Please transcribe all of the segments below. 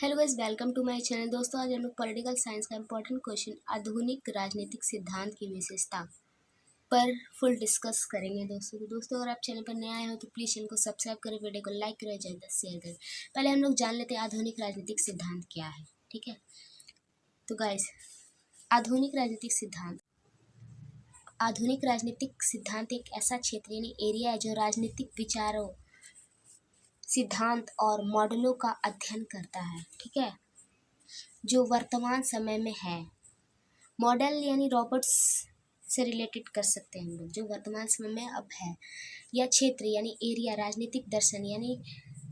Hello guys, welcome to my channel. दोस्तों, आज हम लोग पॉलिटिकल साइंस का इम्पोर्टेंट क्वेश्चन आधुनिक राजनीतिक सिद्धांत की विशेषता पर फुल डिस्कस करेंगे। दोस्तों अगर आप चैनल पर नए आए हो तो प्लीज़ चैनल को सब्सक्राइब करें, वीडियो को लाइक करें, ज़्यादा शेयर करें। पहले हम लोग जान लेते हैं आधुनिक राजनीतिक सिद्धांत क्या है। ठीक है, तो गाइस, आधुनिक राजनीतिक सिद्धांत एक ऐसा क्षेत्र यानी एरिया है जो राजनीतिक विचारों, सिद्धांत और मॉडलों का अध्ययन करता है। ठीक है, जो वर्तमान समय में है। मॉडल यानी रॉबर्ट्स से रिलेटेड कर सकते हैं हम लोग, जो वर्तमान समय में अब है। या क्षेत्र यानी एरिया, राजनीतिक दर्शन यानी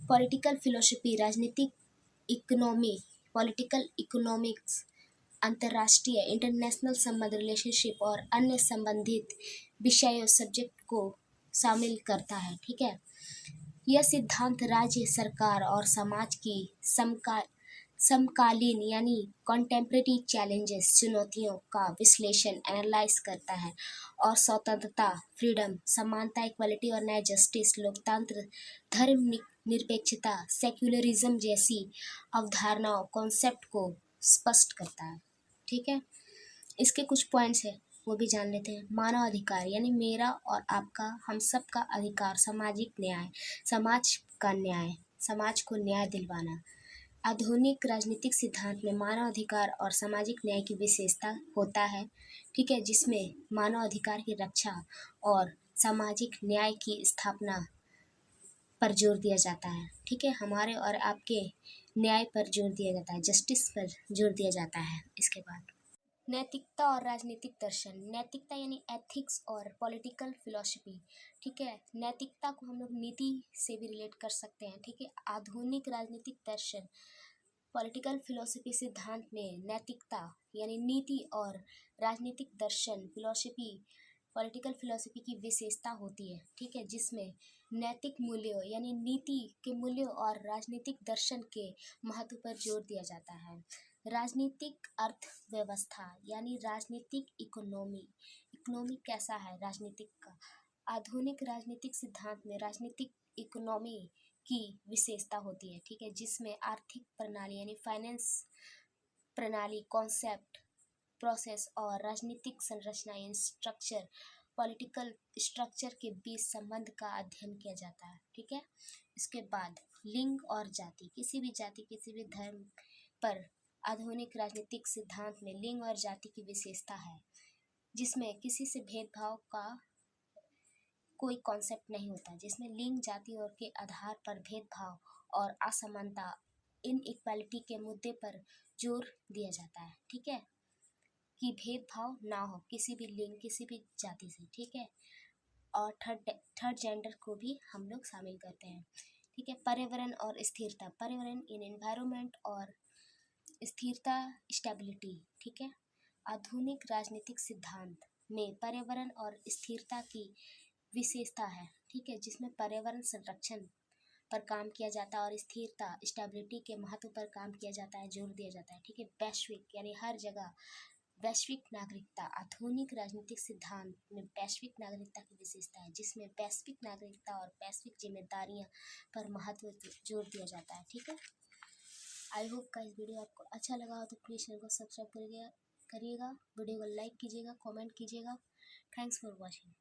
पॉलिटिकल फिलोसफी, राजनीतिक इकोनॉमी, पॉलिटिकल इकोनॉमिक्स, अंतर्राष्ट्रीय इंटरनेशनल संबंध, रिलेशनशिप और अन्य संबंधित विषयों सब्जेक्ट को शामिल करता है। ठीक है, यह सिद्धांत राज्य, सरकार और समाज की समकालीन यानी कॉन्टेम्परेरी चैलेंजेस, चुनौतियों का विश्लेषण, एनालाइज करता है और स्वतंत्रता, फ्रीडम, समानता, इक्वालिटी और न्याय, जस्टिस, लोकतंत्र, धर्म निरपेक्षता, सेक्युलरिज्म जैसी अवधारणाओं, कॉन्सेप्ट को स्पष्ट करता है। ठीक है, इसके कुछ पॉइंट्स है वो भी जान लेते हैं। मानव अधिकार यानी मेरा और आपका, हम सब का अधिकार, सामाजिक न्याय, समाज का न्याय, समाज को न्याय दिलवाना। आधुनिक राजनीतिक सिद्धांत में मानव अधिकार और सामाजिक न्याय की विशेषता होता है। ठीक है, जिसमें मानव अधिकार की रक्षा और सामाजिक न्याय की स्थापना पर जोर दिया जाता है। ठीक है, हमारे और आपके न्याय पर जोर दिया जाता है, जस्टिस पर जोर दिया जाता है। इसके बाद नैतिकता और राजनीतिक दर्शन। नैतिकता यानी एथिक्स और पॉलिटिकल फिलॉसफी। ठीक है, नैतिकता को हम लोग नीति से भी रिलेट कर सकते हैं। ठीक है, आधुनिक राजनीतिक दर्शन, पॉलिटिकल फिलॉसफी सिद्धांत में नैतिकता यानी नीति और राजनीतिक दर्शन, फिलॉसफी, पॉलिटिकल फिलॉसफी की विशेषता होती है। ठीक है, जिसमें नैतिक मूल्यों यानी नीति के मूल्यों और राजनीतिक दर्शन के महत्व पर जोर दिया जाता है। राजनीतिक अर्थव्यवस्था यानी राजनीतिक इकोनॉमी। इकोनॉमी कैसा है राजनीतिक का? आधुनिक राजनीतिक सिद्धांत में राजनीतिक इकोनॉमी की विशेषता होती है। ठीक है, जिसमें आर्थिक प्रणाली यानी फाइनेंस प्रणाली, कॉन्सेप्ट, प्रोसेस और राजनीतिक संरचना यानी स्ट्रक्चर, पॉलिटिकल स्ट्रक्चर के बीच संबंध का अध्ययन किया जाता है। ठीक है, इसके बाद लिंग और जाति। किसी भी जाति, किसी भी धर्म पर आधुनिक राजनीतिक सिद्धांत में लिंग और जाति की विशेषता है, जिसमें किसी से भेदभाव का कोई कॉन्सेप्ट नहीं होता, जिसमें लिंग, जाति और के आधार पर भेदभाव और असमानता, इनइक्वालिटी के मुद्दे पर जोर दिया जाता है। ठीक है, कि भेदभाव ना हो किसी भी लिंग, किसी भी जाति से। ठीक है, और थर्ड जेंडर को भी हम लोग शामिल करते हैं। ठीक है, पर्यावरण और स्थिरता। पर्यावरण इन एनवायरनमेंट और स्थिरता, स्टेबिलिटी। ठीक है, आधुनिक राजनीतिक सिद्धांत में पर्यावरण और स्थिरता की विशेषता है। ठीक है, जिसमें पर्यावरण संरक्षण पर काम किया जाता है और स्थिरता, स्टेबिलिटी के महत्व पर काम किया जाता है, जोर दिया जाता है। ठीक है, वैश्विक यानी हर जगह वैश्विक नागरिकता। आधुनिक राजनीतिक सिद्धांत में वैश्विक नागरिकता की विशेषता है, जिसमें वैश्विक नागरिकता और वैश्विक जिम्मेदारियां पर महत्व जोर दिया जाता है। ठीक है, आई होप का इस वीडियो आपको अच्छा लगा हो तो प्लीज़ चैनल को सब्सक्राइब करिएगा, वीडियो को लाइक कीजिएगा, कमेंट कीजिएगा। Thanks for watching.